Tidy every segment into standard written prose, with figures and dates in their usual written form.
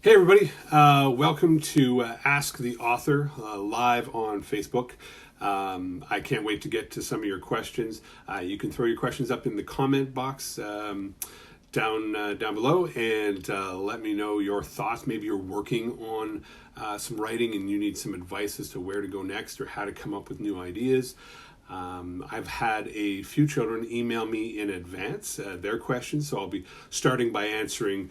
Hey everybody, welcome to Ask the Author live on Facebook. I can't wait to get to some of your questions. You can throw your questions up in the comment box down below and let me know your thoughts. Maybe you're working on some writing and you need some advice as to where to go next or how to come up with new ideas. I've had a few children email me in advance their questions, so I'll be starting by answering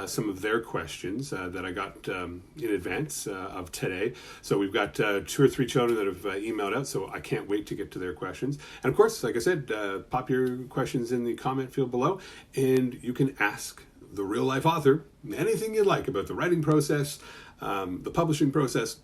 some of their questions that I got in advance of today. So we've got 2 or 3 children that have emailed out, so I can't wait to get to their questions. And of course, like I said, pop your questions in the comment field below, and you can ask the real life author anything you'd like about the writing process, the publishing process,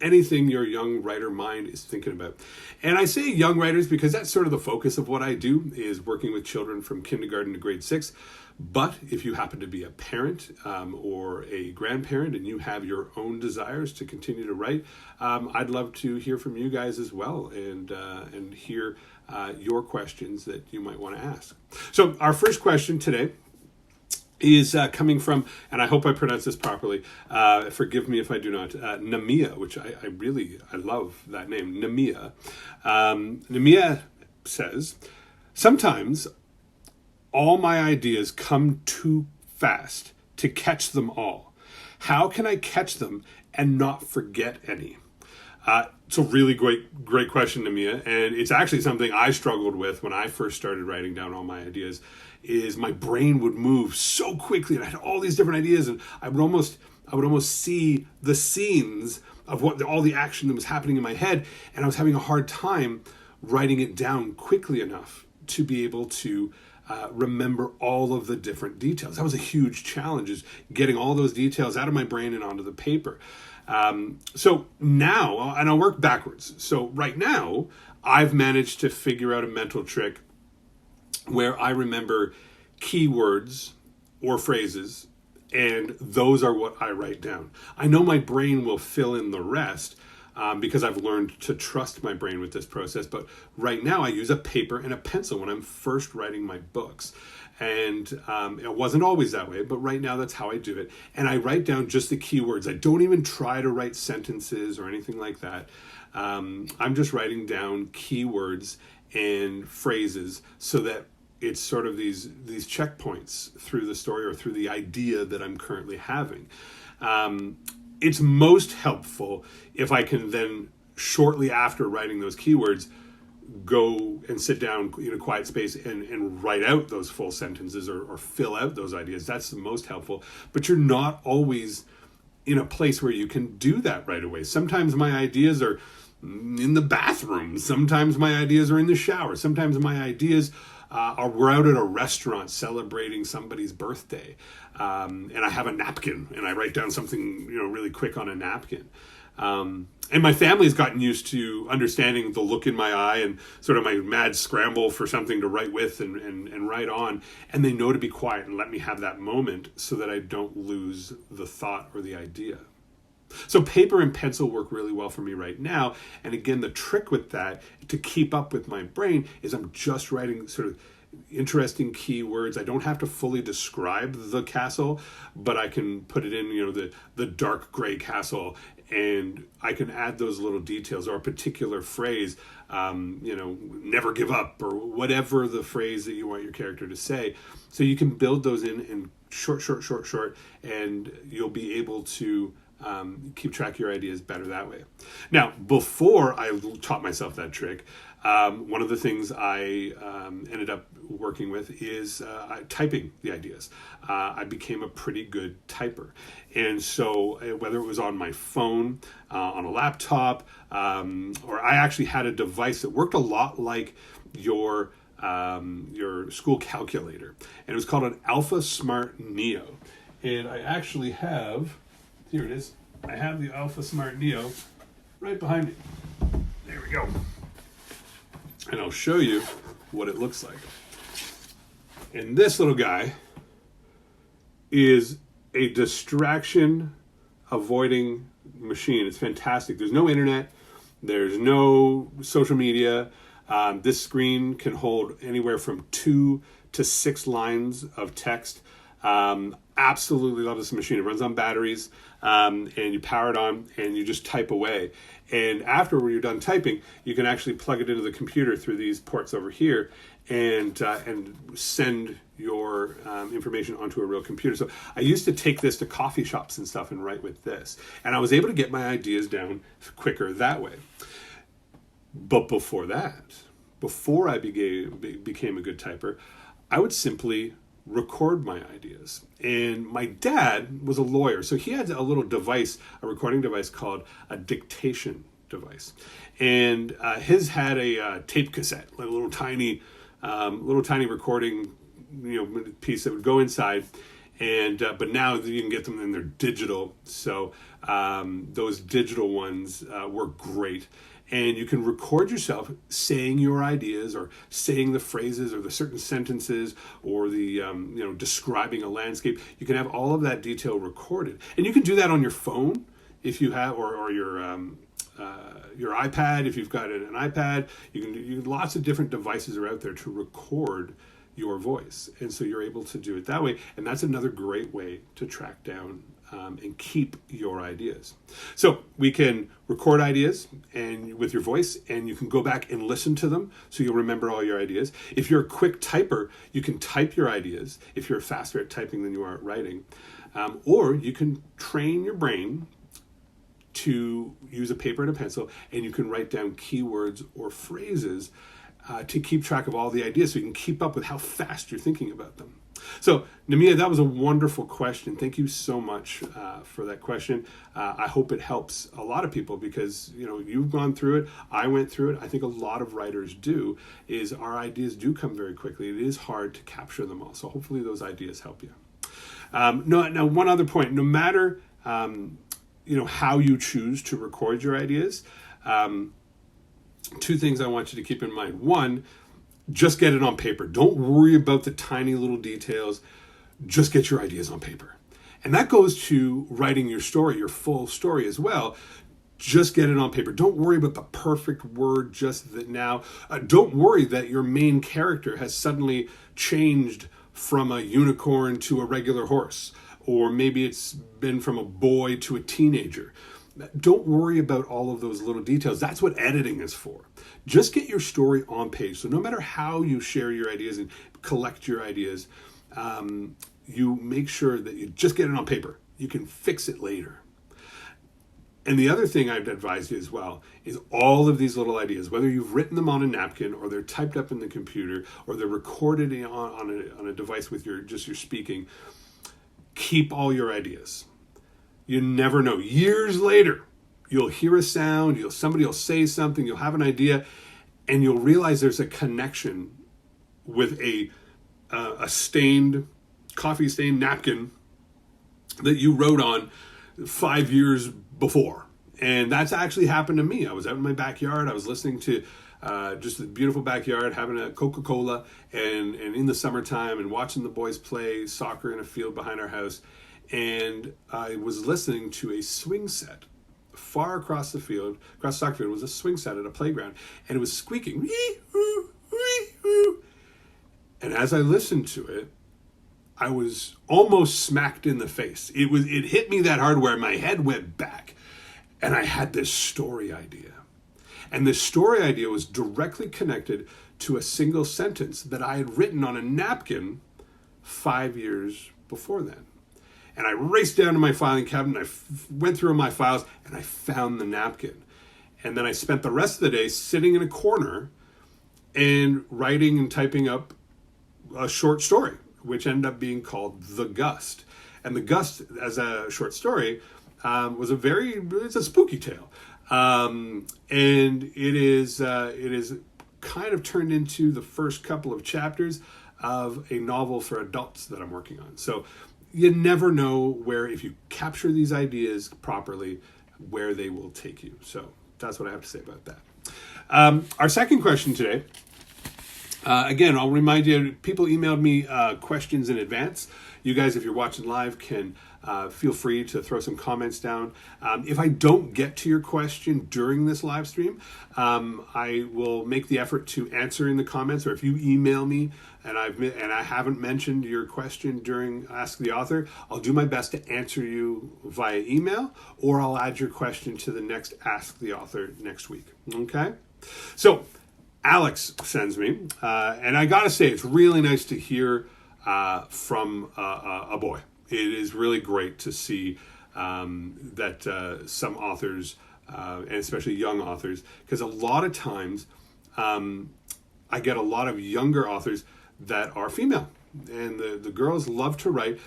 anything your young writer mind is thinking about. And I say young writers because that's sort of the focus of what I do, is working with children from kindergarten to grade 6. But if you happen to be a parent or a grandparent and you have your own desires to continue to write, I'd love to hear from you guys as well and hear your questions that you might want to ask. So our first question today is coming from, and I hope I pronounce this properly, forgive me if I do not, Namia, which I love that name, Namia. Namia says, sometimes all my ideas come too fast to catch them all. How can I catch them and not forget any? It's a really great question, Namia, and it's actually something I struggled with when I first started writing down all my ideas. Is my brain would move so quickly, and I had all these different ideas, and I would almost see the scenes of all the action that was happening in my head, and I was having a hard time writing it down quickly enough to be able to remember all of the different details. That was a huge challenge, is getting all those details out of my brain and onto the paper. So now, and I'll work backwards. So right now, I've managed to figure out a mental trick where I remember keywords or phrases, and those are what I write down. I know my brain will fill in the rest because I've learned to trust my brain with this process. But right now I use a paper and a pencil when I'm first writing my books. And it wasn't always that way, but right now that's how I do it. And I write down just the keywords. I don't even try to write sentences or anything like that. I'm just writing down keywords and phrases so that it's sort of these checkpoints through the story or through the idea that I'm currently having. It's most helpful if I can then, shortly after writing those keywords, go and sit down in a quiet space and write out those full sentences or fill out those ideas. That's the most helpful. But you're not always in a place where you can do that right away. Sometimes my ideas are in the bathroom. Sometimes my ideas are in the shower. Sometimes my ideas we're out at a restaurant celebrating somebody's birthday, and I have a napkin and I write down something really quick on a napkin. And my family's gotten used to understanding the look in my eye and sort of my mad scramble for something to write with and write on, and they know to be quiet and let me have that moment so that I don't lose the thought or the idea. So paper and pencil work really well for me right now. And again, the trick with that, to keep up with my brain, is I'm just writing sort of interesting keywords. I don't have to fully describe the castle, but I can put it in, the dark gray castle, and I can add those little details or a particular phrase, never give up, or whatever the phrase that you want your character to say. So you can build those in short, and you'll be able to keep track of your ideas better that way. Now, before I taught myself that trick, one of the things I ended up working with is typing the ideas. I became a pretty good typer. And so whether it was on my phone, on a laptop, or I actually had a device that worked a lot like your school calculator. And it was called an Alpha Smart Neo. And I actually have... Here it is. I have the Alpha Smart Neo right behind me. There we go. And I'll show you what it looks like. And this little guy is a distraction avoiding machine. It's fantastic. There's no internet. There's no social media. This screen can hold anywhere from 2 to 6 lines of text. absolutely love this machine. It runs on batteries, and you power it on, and you just type away. And after you're done typing, you can actually plug it into the computer through these ports over here, and send your information onto a real computer. So I used to take this to coffee shops and stuff and write with this, and I was able to get my ideas down quicker that way. But before that, before I became a good typer, I would simply record my ideas. And my dad was a lawyer, so he had a little device, a recording device called a dictation device. And his had a tape cassette, like a little tiny recording, piece that would go inside. And but now you can get them in their digital. So those digital ones were great. And you can record yourself saying your ideas, or saying the phrases, or the certain sentences, or the describing a landscape. You can have all of that detail recorded, and you can do that on your phone if you have, or your iPad if you've got an iPad. Lots of different devices are out there to record your voice, and so you're able to do it that way. And that's another great way to track down and keep your ideas. So we can record ideas and with your voice, and you can go back and listen to them so you'll remember all your ideas. If you're a quick typer, you can type your ideas if you're faster at typing than you are at writing. Or you can train your brain to use a paper and a pencil, and you can write down keywords or phrases to keep track of all the ideas so you can keep up with how fast you're thinking about them. So, Namia, that was a wonderful question. Thank you so much for that question. I hope it helps a lot of people, because you've gone through it. I went through it. I think a lot of writers do. Is our ideas do come very quickly. It is hard to capture them all. So hopefully those ideas help you. Now, one other point. No matter how you choose to record your ideas, two things I want you to keep in mind. One, just get it on paper. Don't worry about the tiny little details. Just get your ideas on paper. And that goes to writing your story, your full story as well. Just get it on paper. Don't worry about the perfect word just that now. Don't worry that your main character has suddenly changed from a unicorn to a regular horse, or maybe it's been from a boy to a teenager. Don't worry about all of those little details. That's what editing is for. Just get your story on page. So no matter how you share your ideas and collect your ideas, you make sure that you just get it on paper. You can fix it later. And the other thing I'd advise you as well is all of these little ideas, whether you've written them on a napkin, or they're typed up in the computer, or they're recorded on a device with your speaking, keep all your ideas. You never know. Years later, you'll hear a sound, somebody will say something, you'll have an idea, and you'll realize there's a connection with a coffee stained napkin that you wrote on 5 years before. And that's actually happened to me. I was out in my backyard. I was listening to just a beautiful backyard, having a Coca-Cola, and in the summertime, and watching the boys play soccer in a field behind our house. And I was listening to a swing set far across the field, across the soccer field, was a swing set at a playground, and it was squeaking. And as I listened to it, I was almost smacked in the face. It hit me that hard where my head went back, and I had this story idea. And this story idea was directly connected to a single sentence that I had written on a napkin 5 years before then. And I raced down to my filing cabinet, I went through my files, and I found the napkin. And then I spent the rest of the day sitting in a corner and writing and typing up a short story, which ended up being called The Gust. And The Gust, as a short story, it's a spooky tale. And it is kind of turned into the first couple of chapters of a novel for adults that I'm working on. So you never know where, if you capture these ideas properly, where they will take you. So that's what I have to say about that. Our second question today Again, I'll remind you, people emailed me questions in advance. You guys, if you're watching live, can feel free to throw some comments down. If I don't get to your question during this live stream, I will make the effort to answer in the comments, or if you email me and I haven't mentioned your question during Ask the Author, I'll do my best to answer you via email, or I'll add your question to the next Ask the Author next week. Okay? So, Alex sends me, and I gotta say, it's really nice to hear from a boy. It is really great to see that some authors, and especially young authors, because a lot of times I get a lot of younger authors that are female, and the girls love to write.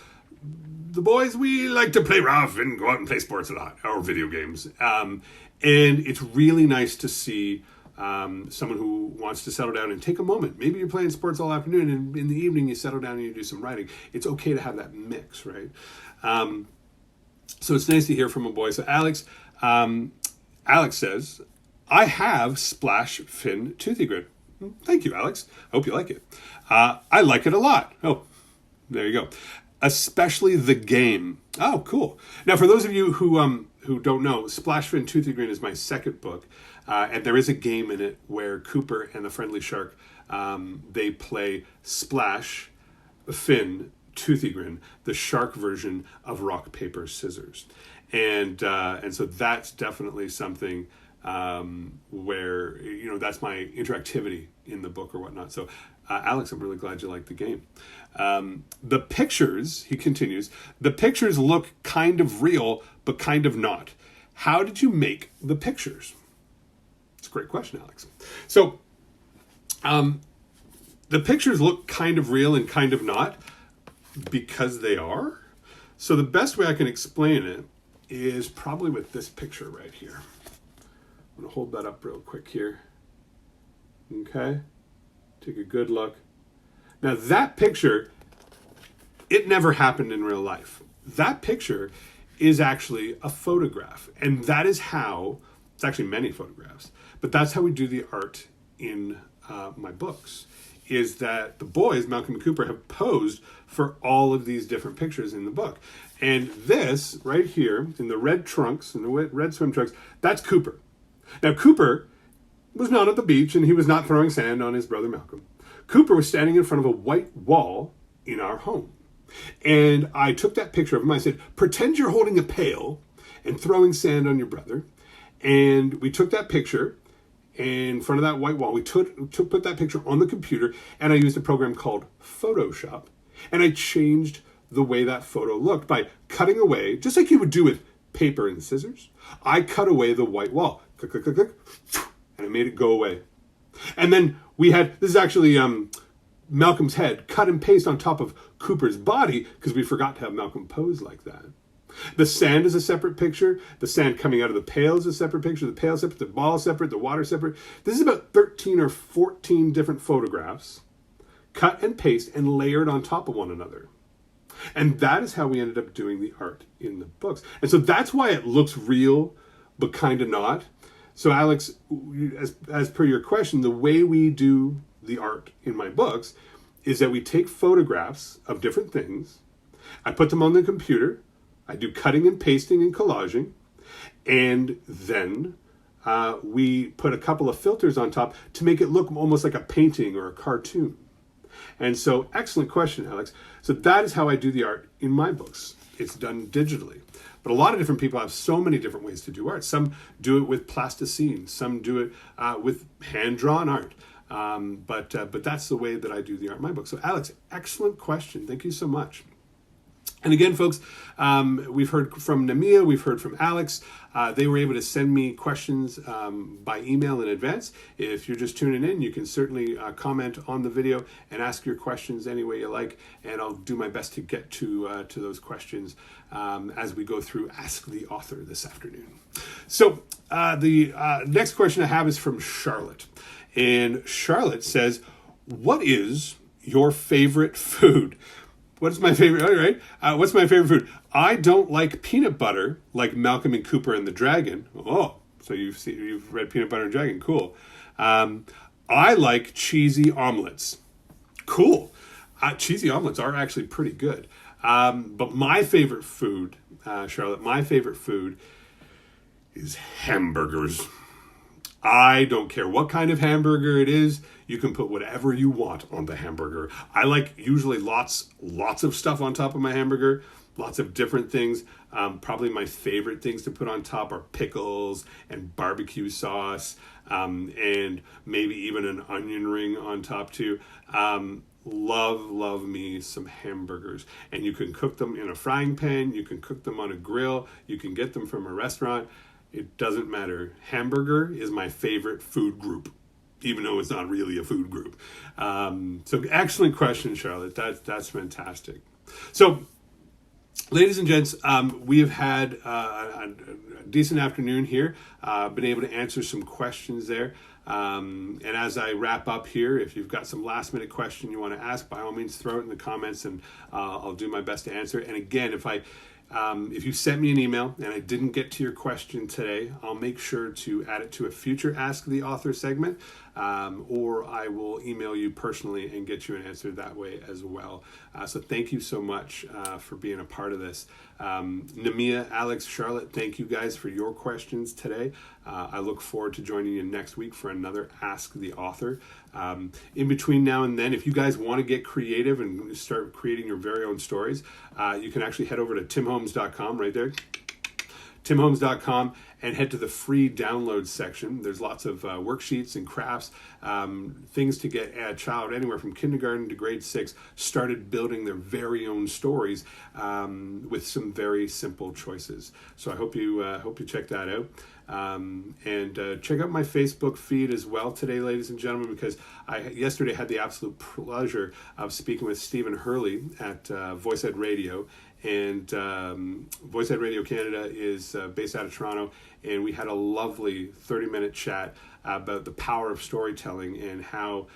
The boys, we like to play rough and go out and play sports a lot, or video games, and it's really nice to see someone who wants to settle down and take a moment. Maybe you're playing sports all afternoon, and in the evening you settle down and you do some writing. It's okay to have that mix, right? So it's nice to hear from a boy. So Alex says, I have Splash Fin Toothy Grin. Thank you, Alex. I hope you like it. I like it a lot. Oh, there you go. Especially the game. Oh, cool. Now, for those of you who don't know, Splash Fin Toothy Grin is my second book. And there is a game in it where Cooper and the Friendly Shark, they play Splash, Fin, Toothy Grin, the shark version of rock, paper, scissors. And so that's definitely something where, that's my interactivity in the book or whatnot. So, Alex, I'm really glad you liked the game. The pictures, he continues, the pictures look kind of real, but kind of not. How did you make the pictures? It's a great question, Alex. So, the pictures look kind of real and kind of not because they are. So the best way I can explain it is probably with this picture right here. I'm going to hold that up real quick here. Okay. Take a good look. Now that picture, it never happened in real life. That picture is actually a photograph. And that is how, it's actually many photographs, but that's how we do the art in my books, is that the boys, Malcolm and Cooper, have posed for all of these different pictures in the book. And this right here in the red trunks, in the red swim trunks, that's Cooper. Now Cooper was not at the beach and he was not throwing sand on his brother Malcolm. Cooper was standing in front of a white wall in our home. And I took that picture of him. I said, pretend you're holding a pail and throwing sand on your brother. And we took that picture in front of that white wall. We put that picture on the computer, and I used a program called Photoshop. And I changed the way that photo looked by cutting away, just like you would do with paper and scissors. I cut away the white wall. Click, click, click, click, and I made it go away. And then we had, this is actually Malcolm's head, cut and paste on top of Cooper's body, because we forgot to have Malcolm pose like that. The sand is a separate picture. The sand coming out of the pail is a separate picture. The pail separate, the ball separate, the water separate. This is about 13 or 14 different photographs, cut and paste and layered on top of one another. And that is how we ended up doing the art in the books. And so that's why it looks real, but kind of not. So Alex, as per your question, the way we do the art in my books is that we take photographs of different things. I put them on the computer. I do cutting and pasting and collaging, and then we put a couple of filters on top to make it look almost like a painting or a cartoon. And so, excellent question, Alex. So that is how I do the art in my books. It's done digitally. But a lot of different people have so many different ways to do art. Some do it with plasticine. Some do it with hand-drawn art. But that's the way that I do the art in my book. So Alex, excellent question. Thank you so much. And again, folks, we've heard from Namia, we've heard from Alex. They were able to send me questions by email in advance. If you're just tuning in, you can certainly comment on the video and ask your questions any way you like, and I'll do my best to get to those questions as we go through Ask the Author this afternoon. So the next question I have is from Charlotte. And Charlotte says, what is your favorite food? What's my favorite? All right. What's my favorite food? I don't like peanut butter like Malcolm and Cooper and the Dragon. Oh, so you've read Peanut Butter and Dragon. Cool. I like cheesy omelets. Cool. Cheesy omelets are actually pretty good. But my favorite food, Charlotte, my favorite food is hamburgers. I don't care what kind of hamburger it is. You can put whatever you want on the hamburger. I like usually lots of stuff on top of my hamburger, lots of different things. Probably my favorite things to put on top are pickles and barbecue sauce, and maybe even an onion ring on top too. Love me some hamburgers. And you can cook them in a frying pan, you can cook them on a grill, you can get them from a restaurant. It doesn't matter. Hamburger is my favorite food group, even though it's not really a food group. So excellent question, Charlotte. That's fantastic. So, ladies and gents, we have had a decent afternoon here. Been able to answer some questions there. And as I wrap up here, if you've got some last minute question you want to ask, by all means, throw it in the comments, and I'll do my best to answer. And again, if you sent me an email and I didn't get to your question today, I'll make sure to add it to a future Ask the Author segment, or I will email you personally and get you an answer that way as well. So thank you so much for being a part of this. Namia, Alex, Charlotte, thank you guys for your questions today. I look forward to joining you next week for another Ask the Author. In between now and then, if you guys want to get creative and start creating your very own stories, you can actually head over to timmholmes.com right there. timmholmes.com, and head to the free download section. There's lots of worksheets and crafts, things to get a child anywhere from kindergarten to grade 6 started building their very own stories with some very simple choices. So I hope you check that out. And check out my Facebook feed as well today, ladies and gentlemen, because I yesterday had the absolute pleasure of speaking with Stephen Hurley at Voice Ed Radio. And Voice Ed Radio Canada is based out of Toronto, and we had a lovely 30-minute chat about the power of storytelling and how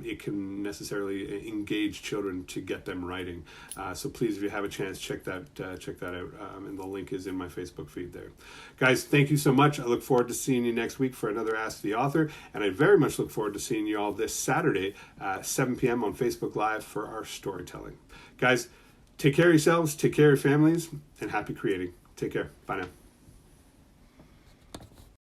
it can necessarily engage children to get them writing. So please, if you have a chance, check that out, and the link is in my Facebook feed there. Guys, thank you so much. I look forward to seeing you next week for another Ask the Author, and I very much look forward to seeing you all this Saturday, 7 p.m. on Facebook Live for our storytelling. Guys, take care of yourselves, take care of your families, and happy creating. Take care. Bye now.